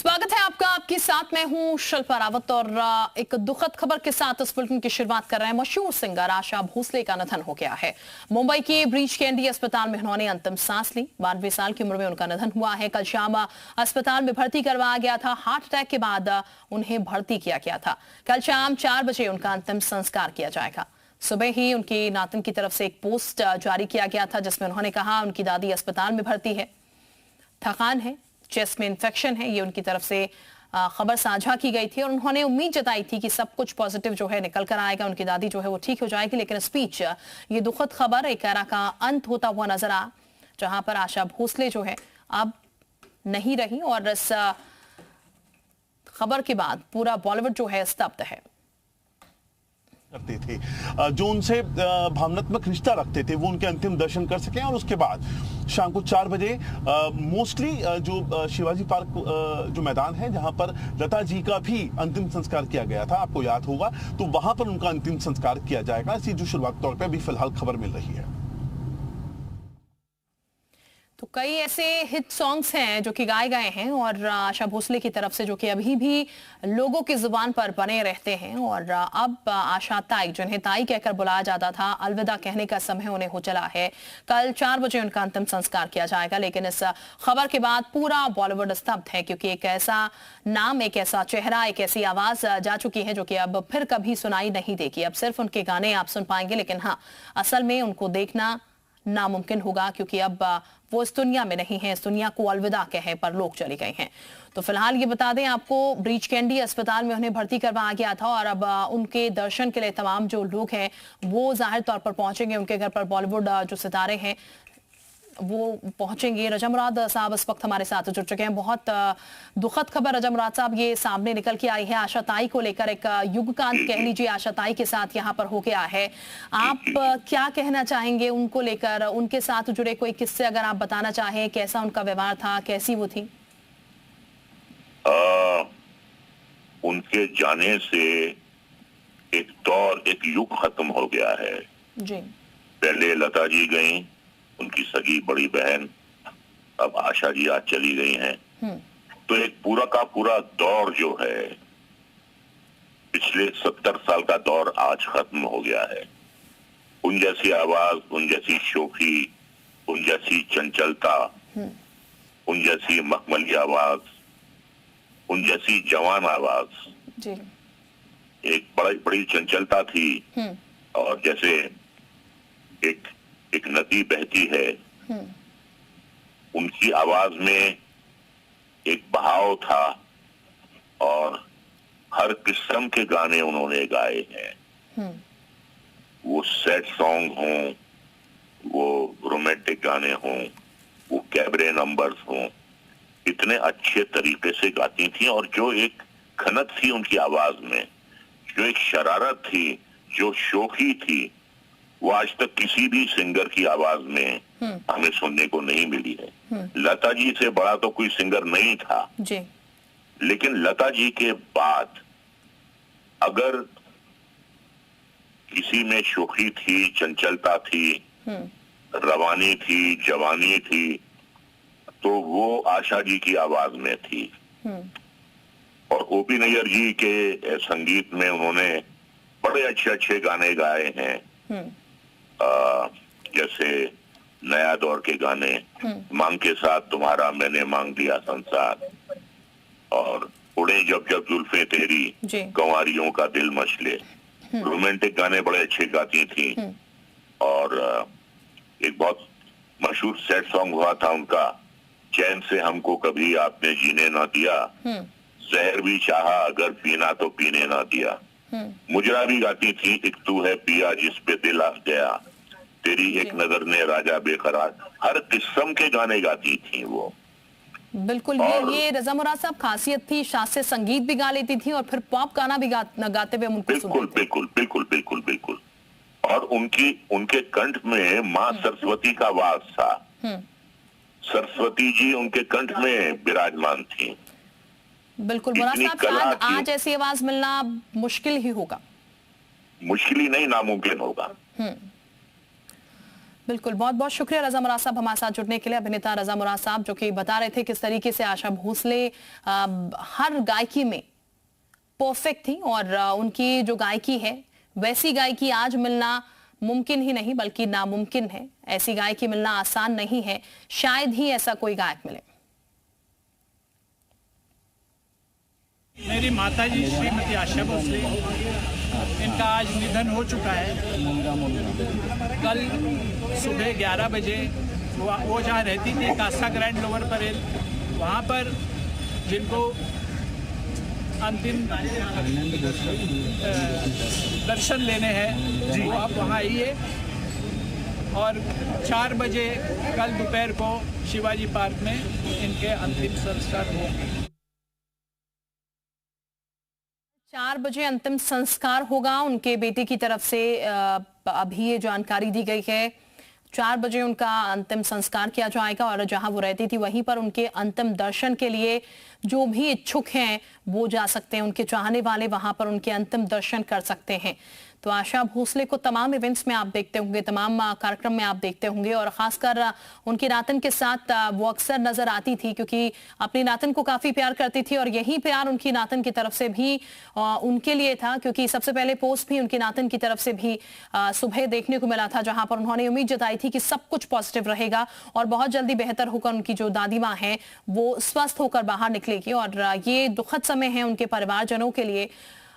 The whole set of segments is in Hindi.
स्वागत है आपका। आपके साथ मैं हूं शिल्पा रावत और एक दुखद खबर के साथ इस बुलेटिन की शुरुआत कर रहे हैं। मशहूर सिंगर आशा भोसले का निधन हो गया है। मुंबई के ब्रीच कैंडी अस्पताल में उन्होंने अंतिम सांस ली। 92 साल की उम्र में उनका निधन हुआ है। कल शाम अस्पताल में भर्ती करवाया गया था। हार्ट अटैक के बाद उन्हें भर्ती किया गया था। कल शाम 4 बजे उनका अंतिम संस्कार किया जाएगा। सुबह ही उनकी नातन की तरफ से एक पोस्ट जारी किया गया था जिसमें उन्होंने कहा उनकी दादी अस्पताल में भर्ती है, थकान है, चेस्ट में इन्फेक्शन है। ये उनकी तरफ से खबर साझा की गई थी और उन्होंने उम्मीद जताई थी कि सब कुछ पॉजिटिव जो है निकल कर आएगा, उनकी दादी जो है वो ठीक हो जाएगी। लेकिन स्पीच ये दुखद खबर एक एरा का अंत होता हुआ नजर आ, जहां पर आशा भोसले जो है अब नहीं रही और इस खबर के बाद पूरा बॉलीवुड जो है स्तब्ध है। करते थे, जो उनसे भावनात्मक रिश्ता रखते थे, वो उनके अंतिम दर्शन कर सकें। और उसके बाद शाम को 4 बजे मोस्टली जो शिवाजी पार्क जो मैदान है जहां पर लता जी का भी अंतिम संस्कार किया गया था, आपको याद होगा, तो वहां पर उनका अंतिम संस्कार किया जाएगा। ऐसी जो शुरुआत तौर पे अभी फिलहाल खबर मिल रही है। तो कई ऐसे हिट सॉन्ग्स हैं जो कि गाए गए हैं और आशा भोसले की तरफ से जो कि अभी भी लोगों की जुबान पर बने रहते हैं। और अब आशा ताई, जिन्हें ताई कहकर बुलाया जाता था, अलविदा कहने का समय उन्हें हो चला है। कल 4 बजे उनका अंतिम संस्कार किया जाएगा। लेकिन इस खबर के बाद पूरा बॉलीवुड स्तब्ध है, क्योंकि एक ऐसा नाम, एक ऐसा चेहरा, एक ऐसी आवाज जा चुकी है जो कि अब फिर कभी सुनाई नहीं देगी। अब सिर्फ उनके गाने आप सुन पाएंगे, लेकिन हाँ, असल में उनको देखना नामुमकिन होगा, क्योंकि अब वो इस दुनिया में नहीं है। इस दुनिया को अलविदा कहे पर लोग चले गए हैं। तो फिलहाल ये बता दें आपको, ब्रीच कैंडी अस्पताल में उन्हें भर्ती करवाया गया था और अब उनके दर्शन के लिए तमाम जो लोग हैं वो जाहिर तौर पर पहुंचेंगे। उनके घर पर बॉलीवुड जो सितारे हैं वो पहुंचेंगे। रजा मुराद साहब इस वक्त हमारे साथ जुड़ चुके हैं। बहुत दुखद खबर रजा मुराद साहब ये सामने निकल के आई है। आशा ताई को लेकर एक युगकांत कह लीजिए आशा ताई के साथ यहाँ पर हो गया है। आप क्या कहना चाहेंगे उनको लेकर? उनके साथ जुड़े कोई किस्से अगर आप बताना चाहें, कैसा उनका व्यवहार था, कैसी वो थी? उनके जाने से एक दौर, एक युग खत्म हो गया है जी। पहले लता जी गई, उनकी सगी बड़ी बहन, अब आशा जी आज चली गई हैं। तो एक पूरा का पूरा दौर जो है, पिछले 70 साल का दौर आज खत्म हो गया है। उन जैसी आवाज, उन जैसी शोखी, उन जैसी चंचलता, उन जैसी मखमली आवाज, उन जैसी जवान आवाज जी। एक बड़ी चंचलता थी। और जैसे एक नदी बहती है, उनकी आवाज में एक बहाव था और हर किस्म के गाने उन्होंने गाए हैं। वो सैड सॉन्ग हों, वो रोमांटिक गाने हों, वो कैबरे नंबर्स हों, इतने अच्छे तरीके से गाती थी। और जो एक खनक थी उनकी आवाज में, जो एक शरारत थी, जो शोखी थी, वो आज तक किसी भी सिंगर की आवाज में हमें सुनने को नहीं मिली है। लता जी से बड़ा तो कोई सिंगर नहीं था जी। लेकिन लता जी के बाद अगर किसी में शोखी थी, चंचलता थी, रवानी थी, जवानी थी, तो वो आशा जी की आवाज में थी। और ओपी नैयर जी के संगीत में उन्होंने बड़े अच्छे गाने गाए हैं। जैसे नया दौर के गाने, मांग के साथ तुम्हारा मैंने मांग दिया संसार, और उड़े जब जब जुल्फे तेरी, कंवारियों का दिल मचले, रोमांटिक गाने बड़े अच्छे गाती थी। और एक बहुत मशहूर सैड सॉन्ग हुआ था उनका, चैन से हमको कभी आपने जीने ना दिया, जहर भी चाहा अगर पीना तो पीने ना दिया। मुजरा भी गाती थी, एक तू है पिया जिस पे दिल आ गया, तेरी एक नजर ने राजा बेकरार, हर किस्म के गाने गाती थी वो। बिल्कुल। ये रजा मुराद साहब खासियत थी, शास्त्रीय संगीत भी गा लेती थी और फिर पॉप गाना भी गाते हुए उनको बिल्कुल। और उनके कंठ में माँ सरस्वती का वास था। सरस्वती जी उनके कंठ में विराजमान थी। बिल्कुल। मुराद साहब, शायद आज ऐसी आवाज मिलना मुश्किल ही होगा। मुश्किल ही नहीं, नामुमकिन होगा। बिल्कुल, बहुत बहुत शुक्रिया रजा मुराद साहब हमारे साथ जुड़ने के लिए। अभिनेता रजा मुराद साहब जो कि बता रहे थे किस तरीके से आशा भोसले हर गायकी में परफेक्ट थी और उनकी जो गायकी है वैसी गायकी आज मिलना मुमकिन ही नहीं बल्कि नामुमकिन है। ऐसी गायकी मिलना आसान नहीं है, शायद ही ऐसा कोई गायक मिले। मेरी माताजी श्रीमती आशा भोसले, इनका आज निधन हो चुका है। कल सुबह 11 बजे वो जहाँ रहती थी कासा ग्रैंड लोअर परेल, वहाँ पर जिनको अंतिम दर्शन लेने हैं वो आप वहाँ आइए। और 4 बजे कल दोपहर को शिवाजी पार्क में इनके अंतिम संस्कार होंगे। 4 बजे अंतिम संस्कार होगा उनके बेटे की तरफ से। अभी ये जानकारी दी गई है 4 बजे उनका अंतिम संस्कार किया जाएगा और जहां वो रहती थी वहीं पर उनके अंतिम दर्शन के लिए जो भी इच्छुक हैं वो जा सकते हैं। उनके चाहने वाले वहां पर उनके अंतिम दर्शन कर सकते हैं। तो आशा भोसले को तमाम इवेंट्स में आप देखते होंगे, तमाम कार्यक्रम में आप देखते होंगे और खासकर उनकी नातन के साथ वो अक्सर नजर आती थी क्योंकि अपनी नातन को काफी प्यार करती थी और यही प्यार उनकी नातन की तरफ से भी उनके लिए था क्योंकि सबसे पहले पोस्ट भी उनकी नातन की तरफ से भी सुबह देखने को मिला था जहां पर उन्होंने उम्मीद जताई थी कि सब कुछ पॉजिटिव रहेगा और बहुत जल्दी बेहतर होकर उनकी जो दादी माँ है वो स्वस्थ होकर बाहर निकलेगी। और ये दुखद समय है उनके परिवारजनों के लिए।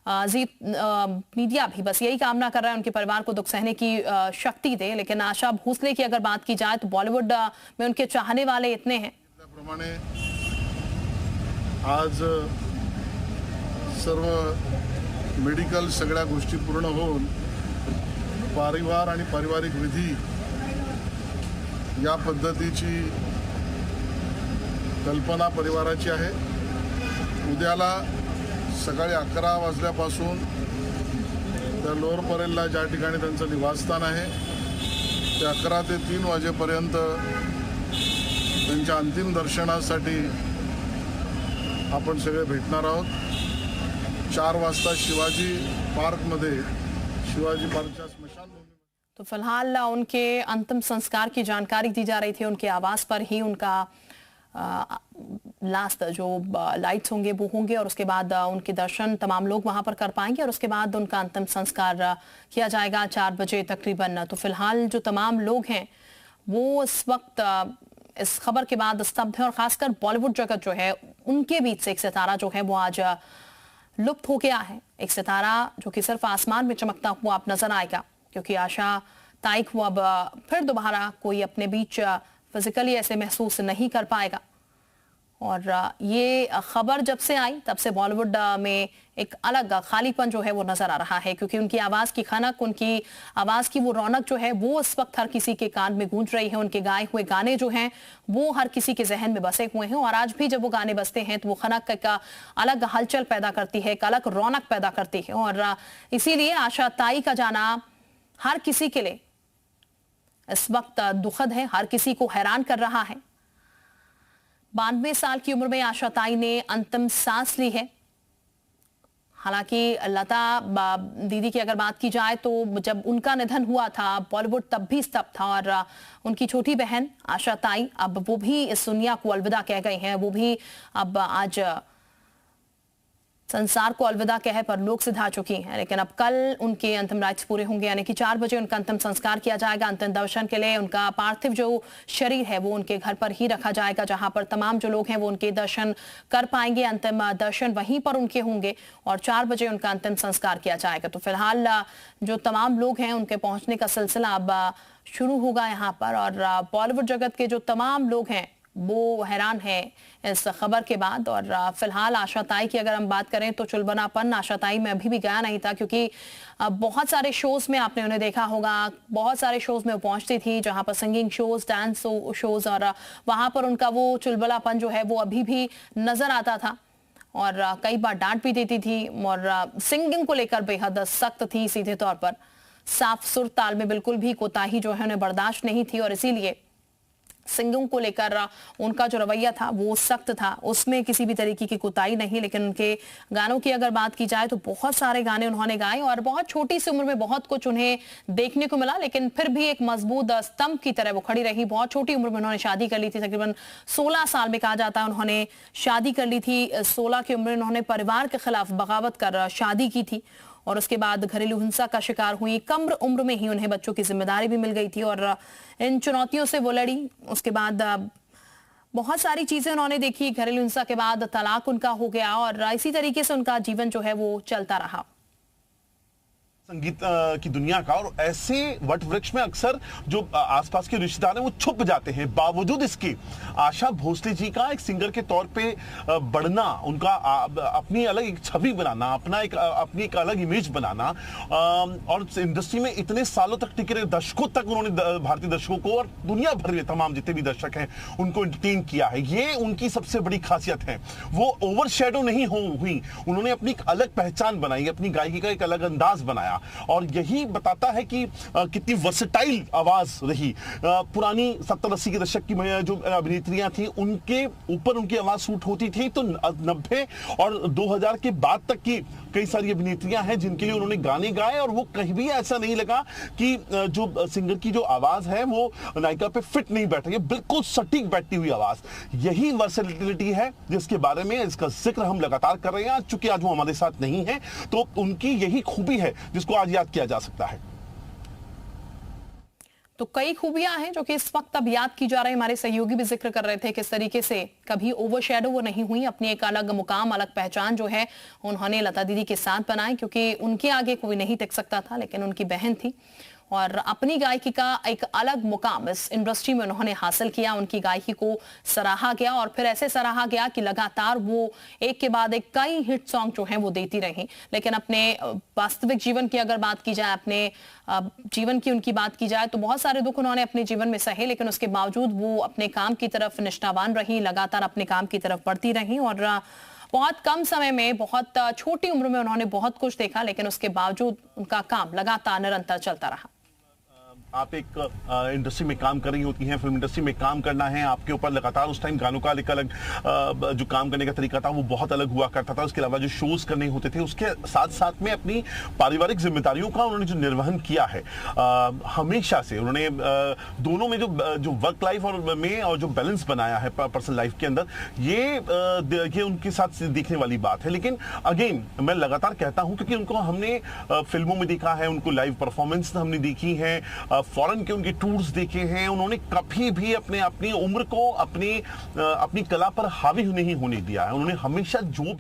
मीडिया भी बस यही कामना कर रहा है उनके परिवार को दुख सहने की शक्ति दे। लेकिन आशा भोसले की अगर बात की जाए तो बॉलीवुड में उनके चाहने वाले इतने हैं। त्याप्रमाणे आज सर्व मेडिकल सगळ्या गोष्टी पूर्ण होऊन परिवार आणि पारिवारिक विधी या पद्धतीची कल्पना परिवाराची आहे। उद्याला सकाळी 11 वाजल्यापासून त्या लोअर परेलला ज्या ठिकाणी त्यांचं निवासस्थान आहे ते 11 ते 3 वाजेपर्यंत त्यांच्या अंतिम दर्शनासाठी आपण सगळे भेटणार आहोत। 4 वाजता शिवाजी पार्कमध्ये शिवाजी पार्कच्या स्मशानभूमी। तो फिलहाल उनके अंतिम संस्कार की जानकारी दी जा रही थी। उनके आवास पर ही उनका लास्ट जो लाइट्स होंगे वो होंगे और उसके बाद उनके दर्शन तमाम लोग वहां पर कर पाएंगे और उसके बाद उनका अंतिम संस्कार किया जाएगा 4 बजे तकरीबन। तो फिलहाल जो तमाम लोग हैं वो इस वक्त इस खबर के बाद स्तब्ध हैं और खासकर बॉलीवुड जगत जो है उनके बीच से एक सितारा जो है वो आज लुप्त हो गया है। एक सितारा जो कि सिर्फ आसमान में चमकता हुआ अब नजर आएगा क्योंकि आशा ताई को अब फिर दोबारा कोई अपने बीच फिजिकली ऐसे महसूस नहीं कर पाएगा। और ये खबर जब से आई तब से बॉलीवुड में एक अलग खालीपन जो है वो नजर आ रहा है क्योंकि उनकी आवाज की खनक, उनकी आवाज की वो रौनक जो है वो इस वक्त हर किसी के कान में गूंज रही है। उनके गाए हुए गाने जो हैं वो हर किसी के जहन में बसे हुए हैं और आज भी जब वो गाने बजते हैं तो वो खनक एक अलग हलचल पैदा करती है, एक अलग रौनक पैदा करती है। और इसीलिए आशा ताई का जाना हर किसी के लिए इस वक्त दुखद है, हर किसी को हैरान कर रहा है। 92 साल की उम्र में आशा ताई ने अंतिम सांस ली है। हालांकि लता दीदी की अगर बात की जाए तो जब उनका निधन हुआ था बॉलीवुड तब भी स्तब्ध था और उनकी छोटी बहन आशा ताई अब वो भी इस दुनिया को अलविदा कह गई हैं। वो भी अब आज संसार को अलविदा कह पर लोग सिधा चुकी हैं। लेकिन अब कल उनके अंतिम राइट्स पूरे होंगे यानी कि 4 बजे उनका अंतिम संस्कार किया जाएगा। अंतिम दर्शन के लिए उनका पार्थिव जो शरीर है वो उनके घर पर ही रखा जाएगा जहां पर तमाम जो लोग हैं वो उनके दर्शन कर पाएंगे। अंतिम दर्शन वहीं पर उनके होंगे और 4 बजे उनका अंतिम संस्कार किया जाएगा। तो फिलहाल जो तमाम लोग हैं उनके पहुंचने का सिलसिला अब शुरू होगा यहाँ पर और बॉलीवुड जगत के जो तमाम लोग हैं वो हैरान है इस खबर के बाद। और फिलहाल आशा ताई की अगर हम बात करें तो चुलबनापन आशा ताई में अभी भी गया नहीं था क्योंकि बहुत सारे शोज में आपने उन्हें देखा होगा, बहुत सारे शोज में वो पहुंचती थी जहां पर सिंगिंग शोज, डांस शोज और वहां पर उनका वो चुलबलापन जो है वो अभी भी नजर आता था और कई बार डांट भी देती थी और सिंगिंग को लेकर बेहद सख्त थी। सीधे तौर पर साफ सुर ताल में बिल्कुल भी कोताही जो है उन्हें बर्दाश्त नहीं थी और इसीलिए सिंगों को लेकर उनका जो रवैया था वो सख्त था, उसमें किसी भी तरीके की कुताही नहीं। लेकिन उनके गानों की अगर बात की जाए तो बहुत सारे गाने उन्होंने गाए और बहुत छोटी सी उम्र में बहुत कुछ उन्हें देखने को मिला, लेकिन फिर भी एक मजबूत स्तंभ की तरह वो खड़ी रही। बहुत छोटी उम्र में उन्होंने शादी कर ली थी, तकरीबन 16 साल में कहा जाता है उन्होंने शादी कर ली थी। 16 की उम्र में उन्होंने परिवार के खिलाफ बगावत कर शादी की थी और उसके बाद घरेलू हिंसा का शिकार हुई। कम उम्र में ही उन्हें बच्चों की जिम्मेदारी भी मिल गई थी और इन चुनौतियों से वो लड़ी। उसके बाद बहुत सारी चीजें उन्होंने देखी। घरेलू हिंसा के बाद तलाक उनका हो गया और इसी तरीके से उनका जीवन जो है वो चलता रहा संगीत की दुनिया का। और ऐसे वट वृक्ष में अक्सर जो आसपास के रिश्तेदार हैं वो छुप जाते हैं। बावजूद इसके आशा भोसले जी का एक सिंगर के तौर पे बढ़ना, उनका अपनी अलग एक छवि बनाना, अपनी एक अलग इमेज बनाना और इंडस्ट्री में इतने सालों तक टिके रहे, दशकों तक उन्होंने भारतीय दर्शकों को और दुनिया भर में तमाम जितने भी दर्शक हैं उनको एंटरटेन किया है। ये उनकी सबसे बड़ी खासियत है। वो ओवरशैडो नहीं हुई, उन्होंने अपनी एक अलग पहचान बनाई, अपनी गायकी का एक अलग अंदाज बनाया और यही बताता है कि कितनी वर्सेटाइल आवाज रही। पुरानी 70-80 के दशक की जो अभिनेत्रियां थी उनके ऊपर उनकी आवाज सूट होती थी, तो 90 और 2000 के बाद तक की कई सारी अभिनेत्रियां हैं जिनके लिए उन्होंने गाने गाए और वो कहीं भी ऐसा नहीं लगा कि जो सिंगर की जो आवाज है वो नायिका पे फिट नहीं बैठ रही है, बिल्कुल सटीक बैठती हुई आवाज। यही वर्सेटिलिटी है जिसके बारे में इसका जिक्र हम लगातार कर रहे हैं। आज चूंकि आज वो हमारे साथ नहीं है तो उनकी यही खूबी है जिसको आज याद किया जा सकता है। तो कई खूबियां हैं जो कि इस वक्त अब याद की जा रही है। हमारे सहयोगी भी जिक्र कर रहे थे किस तरीके से कभी ओवरशैडो वो नहीं हुई, अपनी एक अलग मुकाम, अलग पहचान जो है उन्होंने लता दीदी के साथ बनाई, क्योंकि उनके आगे कोई नहीं टिक सकता था, लेकिन उनकी बहन थी और अपनी गायकी का एक अलग मुकाम इस इंडस्ट्री में उन्होंने हासिल किया। उनकी गायकी को सराहा गया और फिर ऐसे सराहा गया कि लगातार वो एक के बाद एक कई हिट सॉन्ग जो हैं वो देती रही। लेकिन अपने वास्तविक जीवन की अगर बात की जाए, अपने जीवन की उनकी बात की जाए तो बहुत सारे दुख उन्होंने अपने जीवन में सहे, लेकिन उसके बावजूद वो अपने काम की तरफ निष्ठावान रही, लगातार अपने काम की तरफ बढ़ती रही और बहुत कम समय में, बहुत छोटी उम्र में उन्होंने बहुत कुछ देखा, लेकिन उसके बावजूद उनका काम लगातार निरंतर चलता रहा। आप एक इंडस्ट्री में काम कर रही होती हैं, फिल्म इंडस्ट्री में काम करना है आपके ऊपर लगातार। उस टाइम गानों का एक अलग जो काम करने का तरीका था वो बहुत अलग हुआ करता था। उसके अलावा जो शोज करने होते थे उसके साथ साथ में अपनी पारिवारिक जिम्मेदारियों का उन्होंने जो निर्वहन किया है हमेशा से, उन्होंने दोनों में जो वर्क लाइफ और जो बैलेंस बनाया है पर्सनल लाइफ के अंदर, ये उनके साथ देखने वाली बात है। लेकिन अगेन मैं लगातार कहता हूं क्योंकि उनको हमने फिल्मों में देखा है, उनको लाइव परफॉर्मेंस हमने देखी है, फॉरेन के उनके टूर्स देखे हैं। उन्होंने कभी भी अपनी उम्र को अपनी कला पर हावी नहीं होने दिया है। उन्होंने हमेशा जो